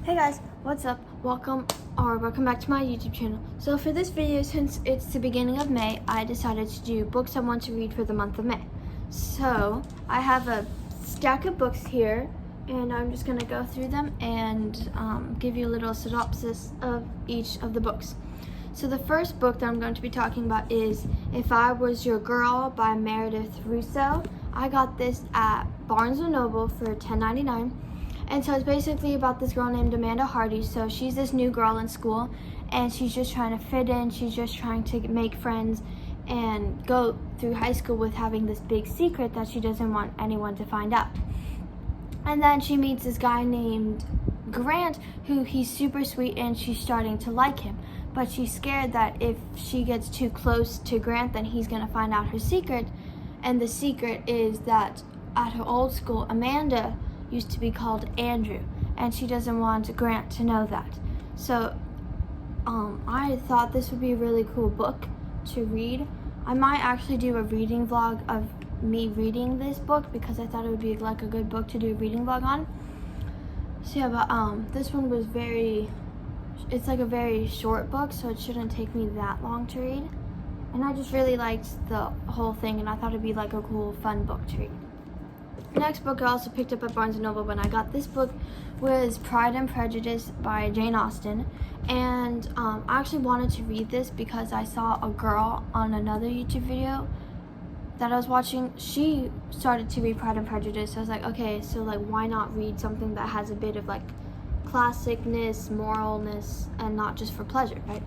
Hey guys, what's up? Welcome back to my YouTube channel. So for this video, since it's the beginning of May, I decided to do books I want to read for the month of May. So I have a stack of books here, and I'm just gonna go through them and give you a little synopsis of each of the books. So the first book that I'm going to be talking about is If I Was Your Girl by Meredith Russo. I got this at Barnes & Noble for $10.99. And so it's basically about this girl named Amanda Hardy. So she's this new girl in school, and she's just trying to fit in. She's just trying to make friends and go through high school with having this big secret that she doesn't want anyone to find out. And then she meets this guy named Grant, who he's super sweet, and she's starting to like him. But she's scared that if she gets too close to Grant, then he's gonna find out her secret. And the secret is that at her old school, Amanda used to be called Andrew, and she doesn't want Grant to know that. So I thought this would be a really cool book to read. I might actually do a reading vlog of me reading this book because I thought it would be like a good book to do a reading vlog on. So yeah, but this one was it's like a very short book, so it shouldn't take me that long to read. And I just really liked the whole thing, and I thought it'd be like a cool, fun book to read. The next book I also picked up at Barnes & Noble when I got this book was Pride and Prejudice by Jane Austen. And I actually wanted to read this because I saw a girl on another YouTube video that I was watching. She started to read Pride and Prejudice. So I was like, okay, so like why not read something that has a bit of like classicness, moralness, and not just for pleasure, right?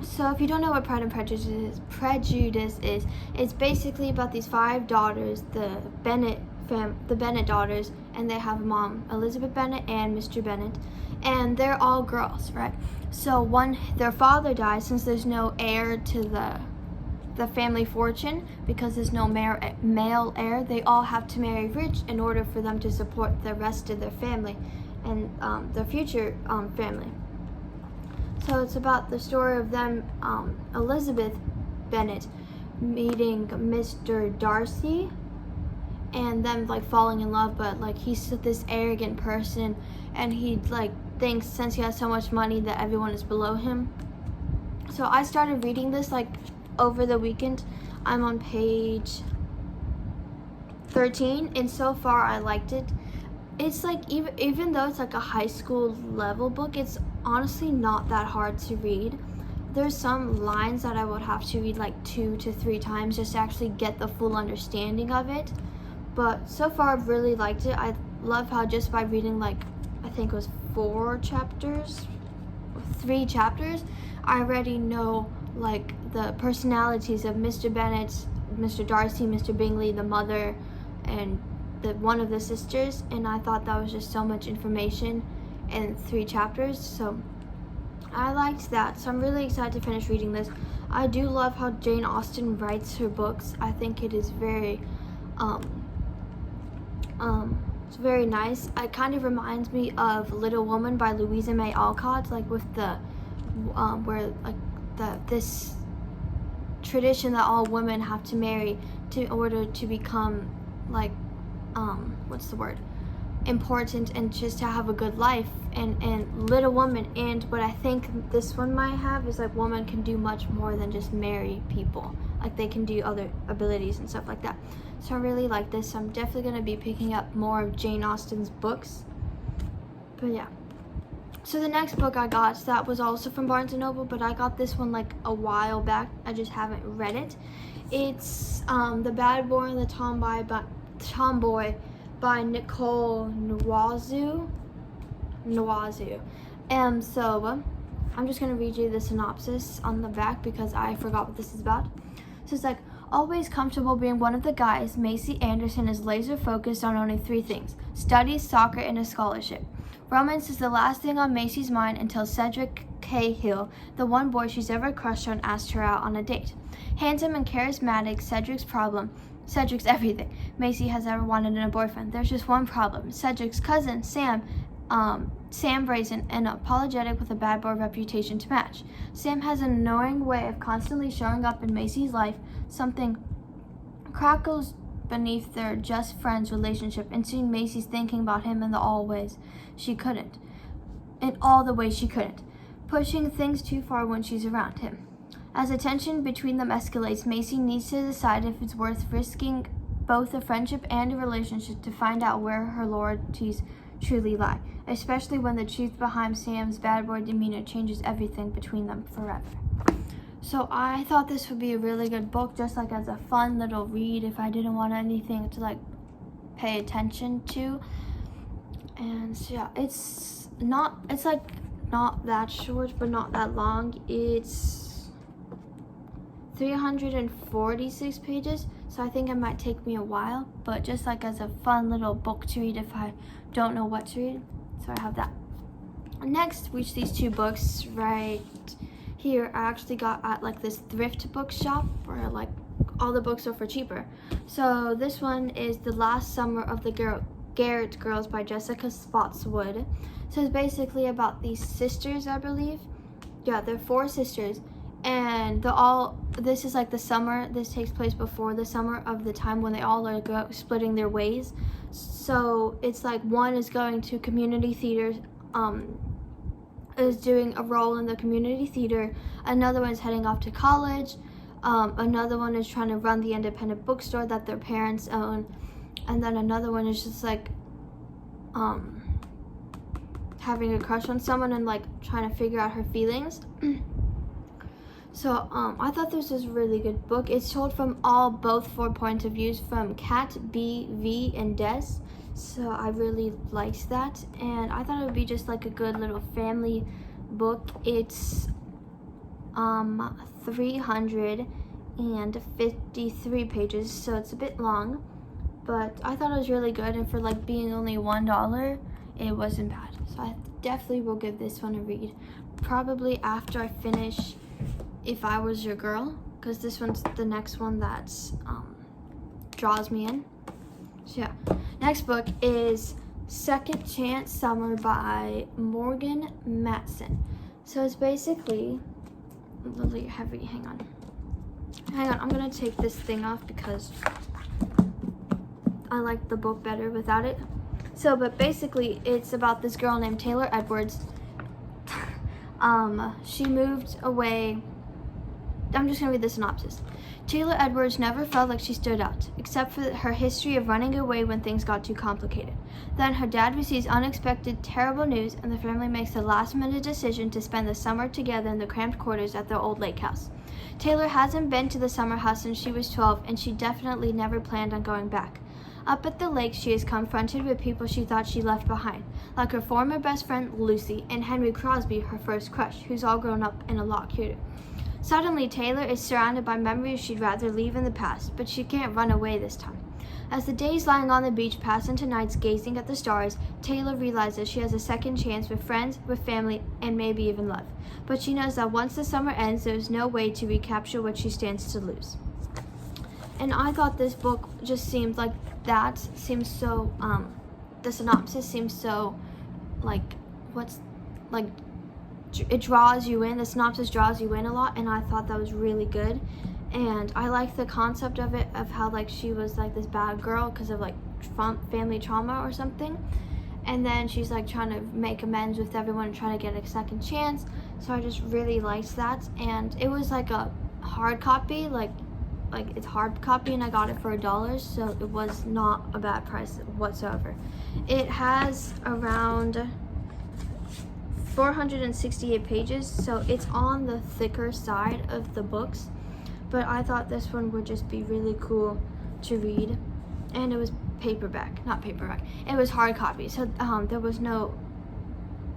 So if you don't know what Pride and Prejudice is, it's basically about these 5 daughters, the Bennett daughters, and they have a mom, Elizabeth Bennet and Mr. Bennet, and they're all girls, right? So their father dies, since there's no heir to the family fortune, because there's no male heir, they all have to marry rich in order for them to support the rest of their family and their future family. So it's about the story of them, Elizabeth Bennet meeting Mr. Darcy and them like falling in love, but like he's this arrogant person, and he like thinks since he has so much money that everyone is below him. So I started reading this like over the weekend. I'm on page 13, and so far I liked it. It's like even though it's like a high school level book, it's honestly not that hard to read. There's some lines that I would have to read like 2 to 3 times just to actually get the full understanding of it. But so far I've really liked it. I love how just by reading like, I think it was 3 chapters, I already know like the personalities of Mr. Bennet, Mr. Darcy, Mr. Bingley, the mother, and one of the sisters, and I thought that was just so much information in 3 chapters, so I liked that. So I'm really excited to finish reading this. I do love how Jane Austen writes her books. I think it is very it's very nice. It kind of reminds me of Little Woman by Louisa May Alcott, like with the where like this tradition that all women have to marry in order to become like important and just to have a good life, and Little Woman. And what I think this one might have is like women can do much more than just marry people, like they can do other abilities and stuff like that. So I really like this. I'm definitely going to be picking up more of Jane Austen's books. But yeah, so the next book I got, that was also from Barnes & Noble, but I got this one like a while back. I just haven't read it. It's The Bad Boy and the Tomboy by Nicole Nwozu. And so I'm just going to read you the synopsis on the back because I forgot what this is about. So it's like, always comfortable being one of the guys, Macy Anderson is laser focused on only 3 things: studies, soccer, and a scholarship. Romance is the last thing on Macy's mind until Cedric Cahill, the one boy she's ever crushed on, asked her out on a date. Handsome and charismatic, Cedric's everything Macy has ever wanted in a boyfriend. There's just one problem. Cedric's cousin, Sam Brazen, and apologetic with a bad boy reputation to match. Sam has an annoying way of constantly showing up in Macy's life. Something crackles beneath their just friends relationship, and soon Macy's thinking about him in the all ways she couldn't. in all the ways she couldn't, pushing things too far when she's around him. As the tension between them escalates, Macy needs to decide if it's worth risking both a friendship and a relationship to find out where her loyalties truly lie, especially when the truth behind Sam's bad boy demeanor changes everything between them forever. So I thought this would be a really good book, just like as a fun little read if I didn't want anything to like pay attention to. And so yeah, it's like not that short but not that long. It's 346 pages, so I think it might take me a while, but just like as a fun little book to read if I don't know what to read. So I have that. Next, reach these two books right here. I actually got at like this thrift bookshop where like all the books are for cheaper. So this one is The Last Summer of the Garrett Girls by Jessica Spotswood. So it's basically about these sisters, I believe. Yeah, they're 4 sisters, and this is like the summer. This takes place before the summer of the time when they all are splitting their ways. So it's like one is going to community theater, is doing a role in the community theater. Another one is heading off to college. Another one is trying to run the independent bookstore that their parents own. And then another one is just like having a crush on someone and like trying to figure out her feelings. So I thought this was a really good book. It's told from both 4 points of views, from Kat, B, V, and Des. So I really liked that, and I thought it would be just like a good little family book. It's 353 pages, so it's a bit long, but I thought it was really good, and for like being only $1, it wasn't bad. So I definitely will give this one a read, probably after I finish If I Was Your Girl, because this one's the next one that draws me in. So yeah, next book is Second Chance Summer by Morgan Matson. So it's basically really heavy. Hang on, I'm gonna take this thing off because I like the book better without it. So, but basically it's about this girl named Taylor Edwards. She moved away. I'm just gonna read the synopsis. Taylor Edwards never felt like she stood out, except for her history of running away when things got too complicated. Then her dad receives unexpected, terrible news, and the family makes the last-minute decision to spend the summer together in the cramped quarters at their old lake house. Taylor hasn't been to the summer house since she was 12, and she definitely never planned on going back. Up at the lake, she is confronted with people she thought she left behind, like her former best friend Lucy and Henry Crosby, her first crush, who's all grown up and a lot cuter. Suddenly, Taylor is surrounded by memories she'd rather leave in the past, but she can't run away this time. As the days lying on the beach pass into nights gazing at the stars, Taylor realizes she has a second chance with friends, with family, and maybe even love. But she knows that once the summer ends, there's no way to recapture what she stands to lose. And I thought this book just seemed like the synopsis seems so, it draws you in. The synopsis draws you in a lot, and I thought that was really good. And I like the concept of it, of how like she was like this bad girl because of like family trauma or something, and then she's like trying to make amends with everyone and trying to get a second chance. So I just really liked that, and it was like a hard copy, like it's hard copy, and I got it for $1, so it was not a bad price whatsoever. It has around 468 pages, so it's on the thicker side of the books, but I thought this one would just be really cool to read. And it was it was hard copy, so there was no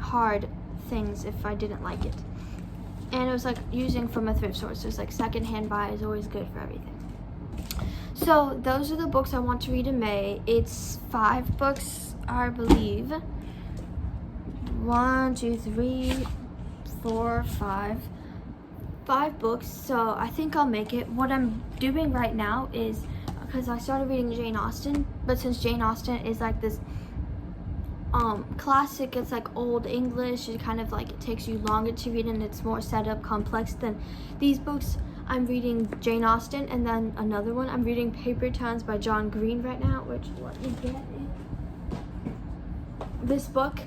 hard things if I didn't like it. And it was like using from a thrift store, so it's like secondhand buy is always good for everything. So those are the books I want to read in May. It's 5 books, I believe. 1, 2, 3, 4, 5. 5 books, so I think I'll make it. What I'm doing right now is, because I started reading Jane Austen, but since Jane Austen is like this classic, it's like old English, it kind of like it takes you longer to read and it's more set up complex than these books. I'm reading Jane Austen, and then another one, I'm reading Paper Towns by John Green right now, which, let me get it. This book,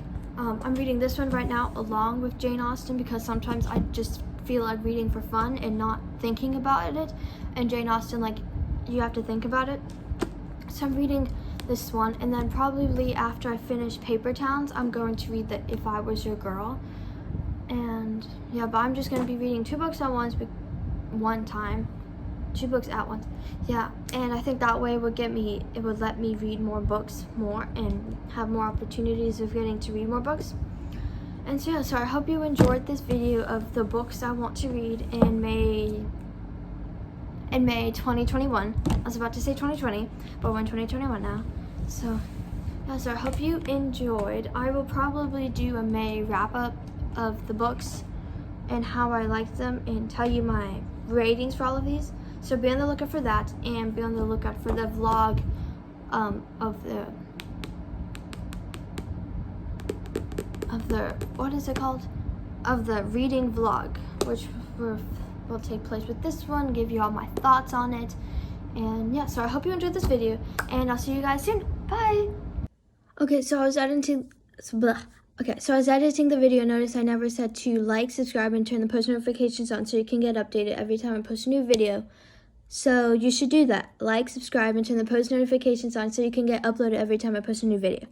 I'm reading this one right now along with Jane Austen because sometimes I just feel like reading for fun and not thinking about it. And Jane Austen, like, you have to think about it. So I'm reading this one, and then probably after I finish Paper Towns, I'm going to read the If I Was Your Girl. And yeah, but I'm just going to be reading 2 books at once, 2 books at once. Yeah, and I think that way it would let me read more books more and have more opportunities of getting to read more books. And so yeah, so I hope you enjoyed this video of the books I want to read in May 2021. I was about to say 2020, but we're in 2021 now. So yeah, so I hope you enjoyed. I will probably do a May wrap-up of the books and how I like them and tell you my ratings for all of these. So be on the lookout for that, and be on the lookout for the vlog of the what is it called? Of the reading vlog, which will take place with this one, give you all my thoughts on it. And yeah, so I hope you enjoyed this video, and I'll see you guys soon. Bye! Okay, so I was editing the video. Notice I never said to like, subscribe, and turn the post notifications on so you can get updated every time I post a new video. So you should do that. Like, subscribe, and turn the post notifications on so you can get uploaded every time I post a new video.